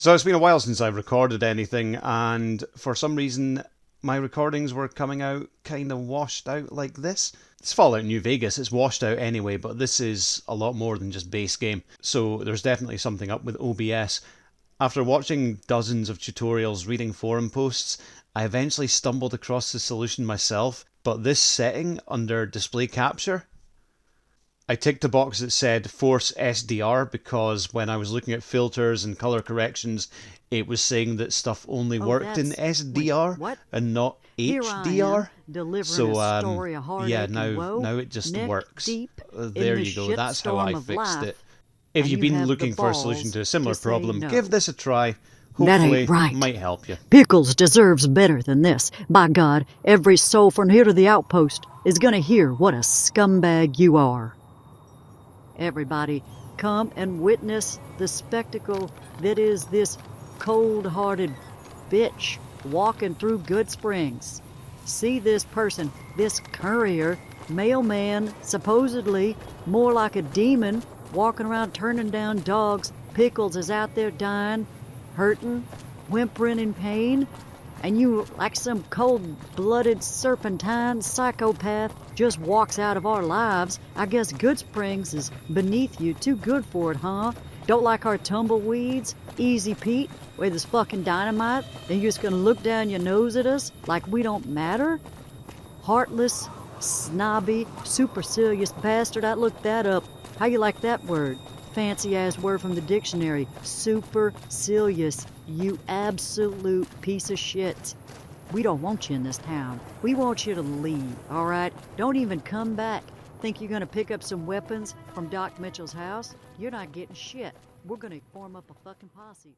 So it's been a while since I've recorded anything, and for some reason my recordings were coming out kind of washed out like this. It's Fallout New Vegas, it's washed out anyway, but this is a lot more than just base game, so there's definitely something up with OBS. After watching dozens of tutorials, reading forum posts, I eventually stumbled across the solution myself, but this setting under display capture, I ticked a box that said force SDR because when I was looking at filters and color corrections, it was saying that stuff only worked in SDR and not HDR. So yeah, now it just works. There you go. That's how I fixed it. If you've been looking for a solution to a similar problem, give this a try. Hopefully, it might help you. Pickles deserves better than this. By God, every soul from here to the outpost is gonna hear what a scumbag you are. Everybody, come and witness the spectacle that is this cold-hearted bitch walking through Goodsprings. See this person, this courier, mailman, supposedly more like a demon, walking around turning down dogs. Pickles is out there dying, hurting, whimpering in pain, and you, like some cold-blooded serpentine psychopath, just walks out of our lives. I guess Goodsprings is beneath you, too good for it, huh? Don't like our tumbleweeds? Easy Pete, with his fucking dynamite, and you're just gonna look down your nose at us like we don't matter? Heartless, snobby, supercilious bastard, I looked that up. How you like that word? Fancy-ass word from the dictionary. Supercilious, you absolute piece of shit. We don't want you in this town. We want you to leave, all right? Don't even come back. Think you're gonna pick up some weapons from Doc Mitchell's house? You're not getting shit. We're gonna form up a fucking posse.